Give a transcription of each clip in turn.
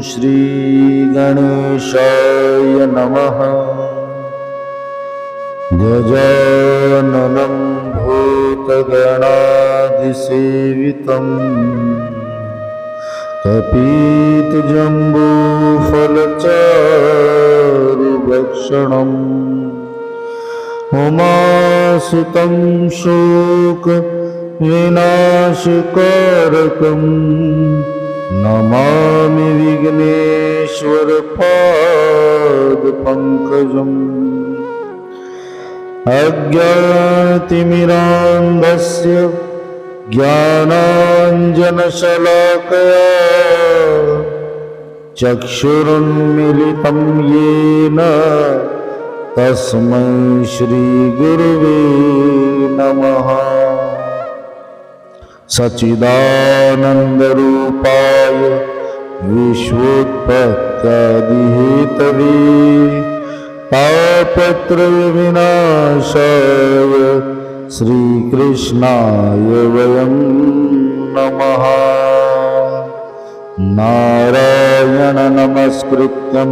श्री गणेशाय नमः। गजाननं भूतगणाधिसेवितं कपितजम्बूफलचारुभक्षणम् उमासुतं शोकविनाशकारकम् नमामि विघ्नेश्वरपादपङ्कजम्। अज्ञानतिमिरान्धस्य ज्ञानाञ्जनशलाकया चक्षुरुन्मीलितं येन तस्मै श्रीगुरुवे नमः। सच्चिदानन्दरूपाय विश्वोत्पत्त्यादिहेतवे तापत्रयविनाशाय श्रीकृष्णाय वयं नमः। नारायण नमस्कृत्यं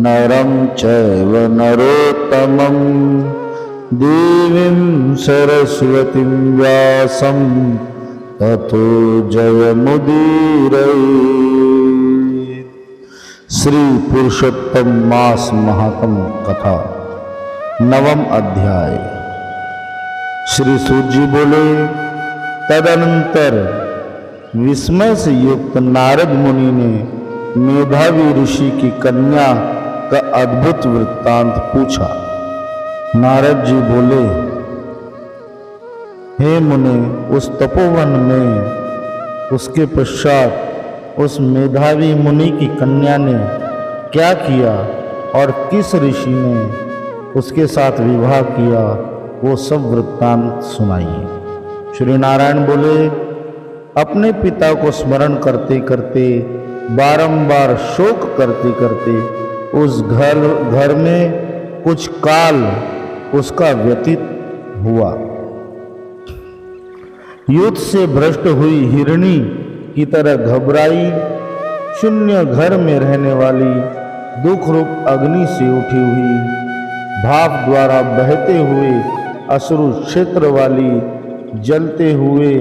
नरं चैव नरोत्तमं देवीं सरस्वतीं व्यासं ततो जयमुदीरयेत्। श्री पुरुषोत्तम मास महात्म कथा नवम अध्याय। श्री सूत जी बोले, तदनंतर विस्मय से युक्त नारद मुनि ने मेधावी ऋषि की कन्या का अद्भुत वृत्तांत पूछा। नारद जी बोले, हे मुने, उस तपोवन में उसके पश्चात उस मेधावी मुनि की कन्या ने क्या किया और किस ऋषि ने उसके साथ विवाह किया, वो सब वृत्तांत सुनाइए। श्री नारायण बोले, अपने पिता को स्मरण करते करते, बारंबार शोक करते करते उस घर में कुछ काल उसका व्यतीत हुआ। युद्ध से भ्रष्ट हुई हिरणी की तरह घबराई शून्य घर में रहने वाली दुख रूप अग्नि से उठी हुई, भाप द्वारा बहते हुए अश्रु क्षेत्र वाली, जलते हुए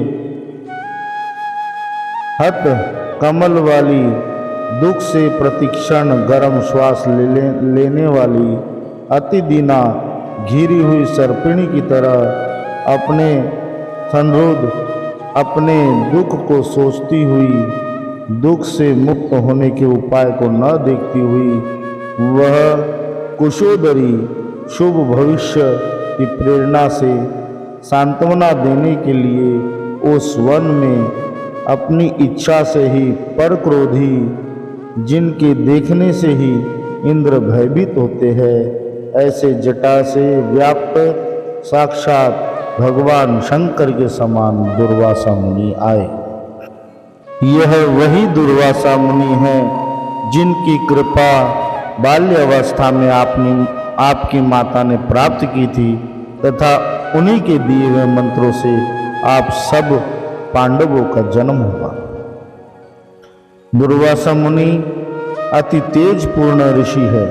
हत कमल वाली, दुख से प्रतिक्षण गर्म श्वास लेने वाली, अति दीना घिरी हुई सर्पिणी की तरह अपने संरोध अपने दुख को सोचती हुई, दुख से मुक्त होने के उपाय को न देखती हुई, वह कुशोदरी शुभ भविष्य की प्रेरणा से सांत्वना देने के लिए उस वन में अपनी इच्छा से ही पर क्रोधी, जिनके देखने से ही इंद्र भयभीत होते हैं, ऐसे जटा से व्याप्त साक्षात भगवान शंकर के समान दुर्वासा मुनि आए। यह वही दुर्वासा मुनि है जिनकी कृपा बाल्यावस्था में आपकी माता ने प्राप्त की थी तथा उन्हीं के दिए हुए मंत्रों से आप सब पांडवों का जन्म हुआ। दुर्वासा मुनि अति तेजपूर्ण ऋषि है।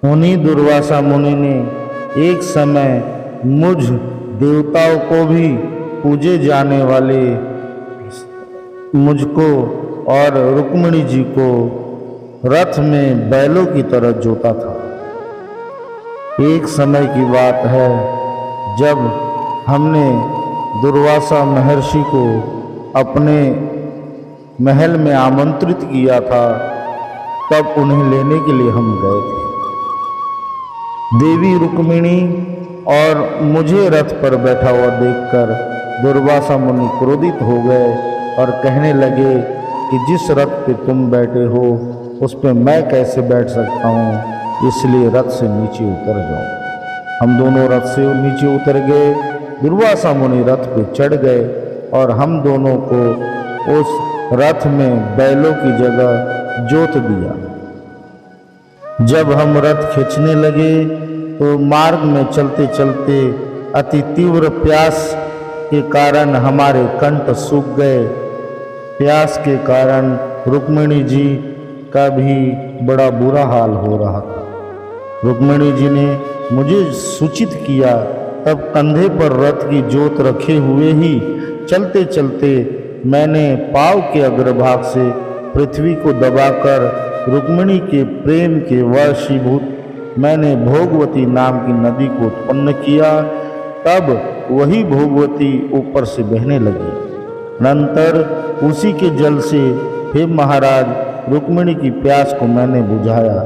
उन्हीं दुर्वासा मुनि ने एक समय मुझ देवताओं को भी पूजे जाने वाले मुझको और रुक्मिणी जी को रथ में बैलों की तरह जोता था। एक समय की बात है, जब हमने दुर्वासा महर्षि को अपने महल में आमंत्रित किया था, तब उन्हें लेने के लिए हम गए थे। देवी रुक्मिणी और मुझे रथ पर बैठा हुआ देखकर दुर्वासा मुनि क्रोधित हो गए और कहने लगे कि जिस रथ पे तुम बैठे हो उस पे मैं कैसे बैठ सकता हूँ, इसलिए रथ से नीचे उतर जाओ। हम दोनों रथ से नीचे उतर गए, दुर्वासा मुनि रथ पे चढ़ गए और हम दोनों को उस रथ में बैलों की जगह जोत दिया। जब हम रथ खींचने लगे तो मार्ग में चलते चलते अति तीव्र प्यास के कारण हमारे कंठ सूख गए। प्यास के कारण रुक्मिणी जी का भी बड़ा बुरा हाल हो रहा था। रुक्मिणी जी ने मुझे सूचित किया, तब कंधे पर रथ की जोत रखे हुए ही चलते चलते मैंने पाँव के अग्रभाग से पृथ्वी को दबाकर रुक्मिणी के प्रेम के वशीभूत मैंने भोगवती नाम की नदी को उत्पन्न किया। तब वही भोगवती ऊपर से बहने लगी। अनंतर उसी के जल से हे महाराज रुक्मिणी की प्यास को मैंने बुझाया।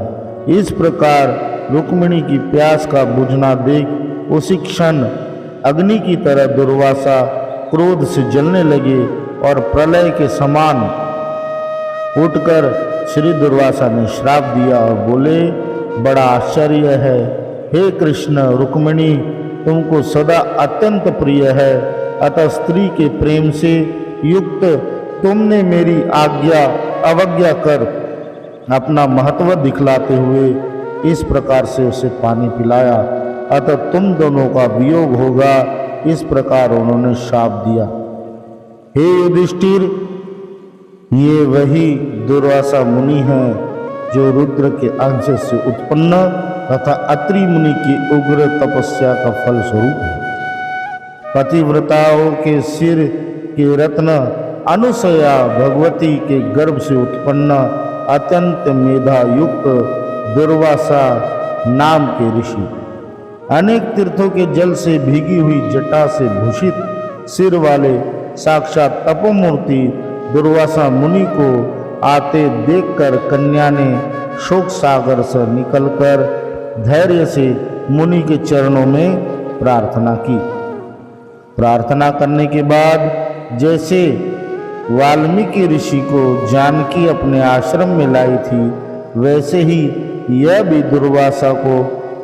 इस प्रकार रुक्मिणी की प्यास का बुझना देख उसी क्षण अग्नि की तरह दुर्वासा क्रोध से जलने लगे और प्रलय के समान उठकर श्री दुर्वासा ने श्राप दिया और बोले, बड़ा आश्चर्य है, हे कृष्ण, रुक्मिणी तुमको सदा अत्यंत प्रिय है, अतः स्त्री के प्रेम से युक्त तुमने मेरी आज्ञा अवज्ञा कर अपना महत्व दिखलाते हुए इस प्रकार से उसे पानी पिलाया, अतः तुम दोनों का वियोग होगा। इस प्रकार उन्होंने श्राप दिया। हे युधिष्ठिर, ये वही दुर्वासा मुनि हैं जो रुद्र के अंश से उत्पन्न तथा अत्रि मुनि की उग्र तपस्या का फल स्वरूप है। पतिव्रताओं के सिर के रत्न अनुसया भगवती के गर्भ से उत्पन्न अत्यंत मेधा युक्त दुर्वासा नाम के ऋषि, अनेक तीर्थों के जल से भीगी हुई जटा से भूषित सिर वाले साक्षात तपोमूर्ति दुर्वासा मुनि को आते देखकर कन्या ने शोक सागर से निकलकर धैर्य से मुनि के चरणों में प्रार्थना की। प्रार्थना करने के बाद जैसे वाल्मीकि ऋषि को जानकी अपने आश्रम में लाई थी, वैसे ही यह भी दुर्वासा को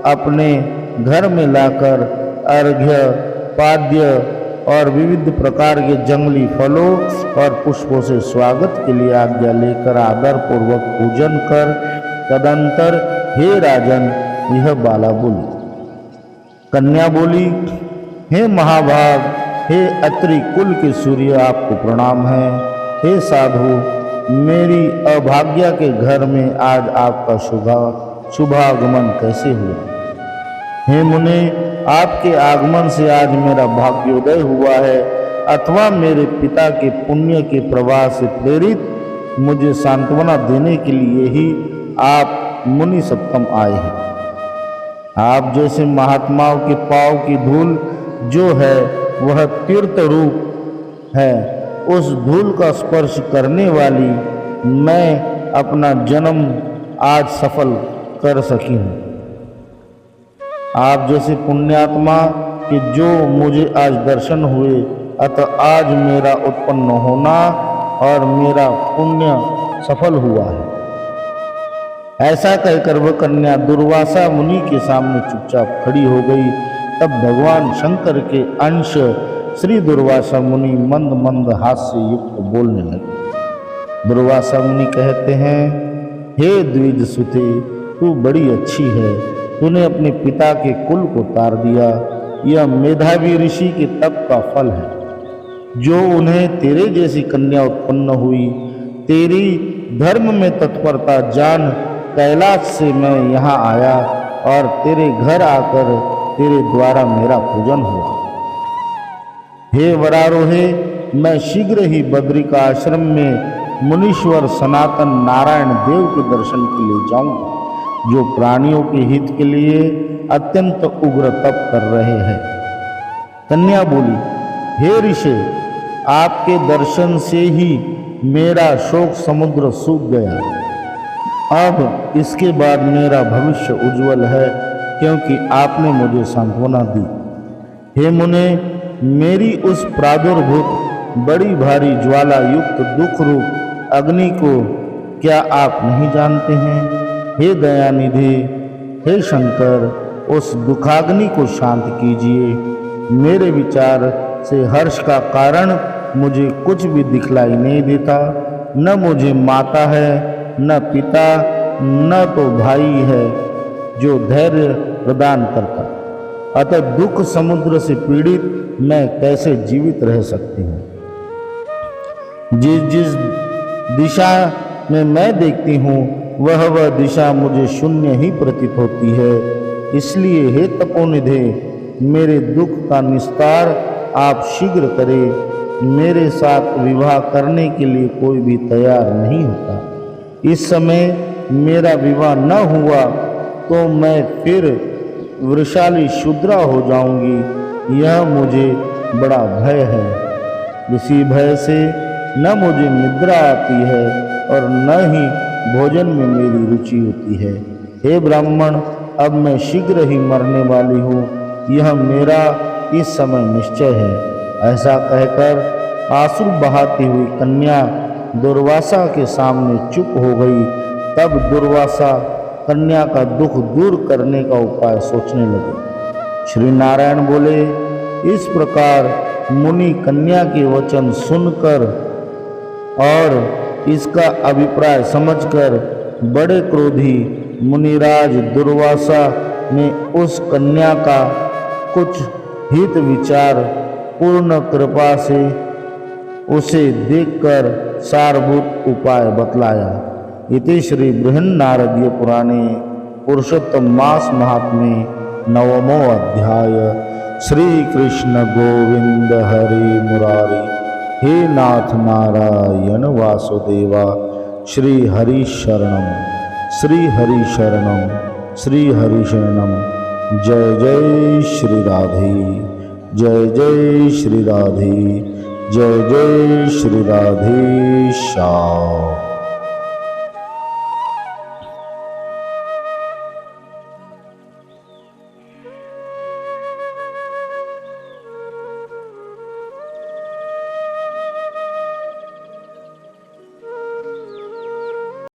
अपने घर में लाकर अर्घ्य, पाद्य और विविध प्रकार के जंगली फलों और पुष्पों से स्वागत के लिए आज्ञा लेकर आदर पूर्वक पूजन कर तदंतर हे राजन, यह बाला बोली। कन्या बोली, हे महाभाग, हे अत्रि कुल के सूर्य, आपको प्रणाम है। हे साधु, मेरी अभाग्या के घर में आज आपका शुभागमन कैसे हुआ? हे मुने, आपके आगमन से आज मेरा भाग्योदय हुआ है, अथवा मेरे पिता के पुण्य के प्रवाह से प्रेरित मुझे सांत्वना देने के लिए ही आप मुनि सप्तम आए हैं। आप जैसे महात्माओं के पांव की धूल जो है वह तीर्थ रूप है, उस धूल का स्पर्श करने वाली मैं अपना जन्म आज सफल कर सकी हूँ। आप जैसे पुण्यात्मा कि जो मुझे आज दर्शन हुए, अतः आज मेरा उत्पन्न होना और मेरा पुण्य सफल हुआ है। ऐसा कहकर वह कन्या दुर्वासा मुनि के सामने चुपचाप खड़ी हो गई। तब भगवान शंकर के अंश श्री दुर्वासा मुनि मंद मंद हास्य युक्त बोलने लगे। दुर्वासा मुनि कहते हैं, हे द्विज सुते, तू बड़ी अच्छी है, तूने अपने पिता के कुल को तार दिया। यह मेधावी ऋषि के तप का फल है जो उन्हें तेरे जैसी कन्या उत्पन्न हुई। तेरी धर्म में तत्परता जान कैलाश से मैं यहाँ आया और तेरे घर आकर तेरे द्वारा मेरा पूजन हुआ। हे वरारोहे, मैं शीघ्र ही बद्रिका आश्रम में मुनीश्वर सनातन नारायण देव के दर्शन के लिए जाऊंगा, जो प्राणियों के हित के लिए अत्यंत उग्र तप कर रहे हैं। कन्या बोली, हे ऋषि, आपके दर्शन से ही मेरा शोक समुद्र सूख गया। अब इसके बाद मेरा भविष्य उज्जवल है, क्योंकि आपने मुझे सांत्वना दी। हे मुने, मेरी उस प्रादुर्भूत बड़ी भारी ज्वाला युक्त दुख रूप अग्नि को क्या आप नहीं जानते हैं? हे दयानिधि, हे शंकर, उस दुखाग्नि को शांत कीजिए। मेरे विचार से हर्ष का कारण मुझे कुछ भी दिखलाई नहीं देता। न मुझे माता है, न पिता, न तो भाई है जो धैर्य प्रदान करता। अतः दुख समुद्र से पीड़ित मैं कैसे जीवित रह सकती हूँ? जिस जिस दिशा में मैं देखती हूँ वह दिशा मुझे शून्य ही प्रतीत होती है। इसलिए हे तपोनिधे, मेरे दुख का निस्तार आप शीघ्र करें। मेरे साथ विवाह करने के लिए कोई भी तैयार नहीं होता। इस समय मेरा विवाह न हुआ तो मैं फिर वृषाली शूद्रा हो जाऊंगी, यह मुझे बड़ा भय है। इसी भय से न मुझे निद्रा आती है और न ही भोजन में मेरी रुचि होती है। हे ब्राह्मण, अब मैं शीघ्र ही मरने वाली हूँ, यह मेरा इस समय निश्चय है। ऐसा कहकर आंसू बहाती हुई कन्या दुर्वासा के सामने चुप हो गई। तब दुर्वासा कन्या का दुख दूर करने का उपाय सोचने लगे। श्री नारायण बोले, इस प्रकार मुनि कन्या के वचन सुनकर और इसका अभिप्राय समझकर बड़े क्रोधी मुनिराज दुर्वासा ने उस कन्या का कुछ हित विचार पूर्ण कृपा से उसे देखकर सारभूत उपाय बतलाया। इति श्री बृहन्नारदीय पुराणे पुरुषोत्तम मास महात्म्ये 9वां अध्याय। श्री कृष्ण गोविंद हरि मुरारी, हे नाथ नारायण वासुदेवा, श्री हरि शरणम, श्री हरि शरणम, श्री हरि शरणम। जय जय श्री राधे, जय जय श्री राधे, जय जय श्री राधे श्याम।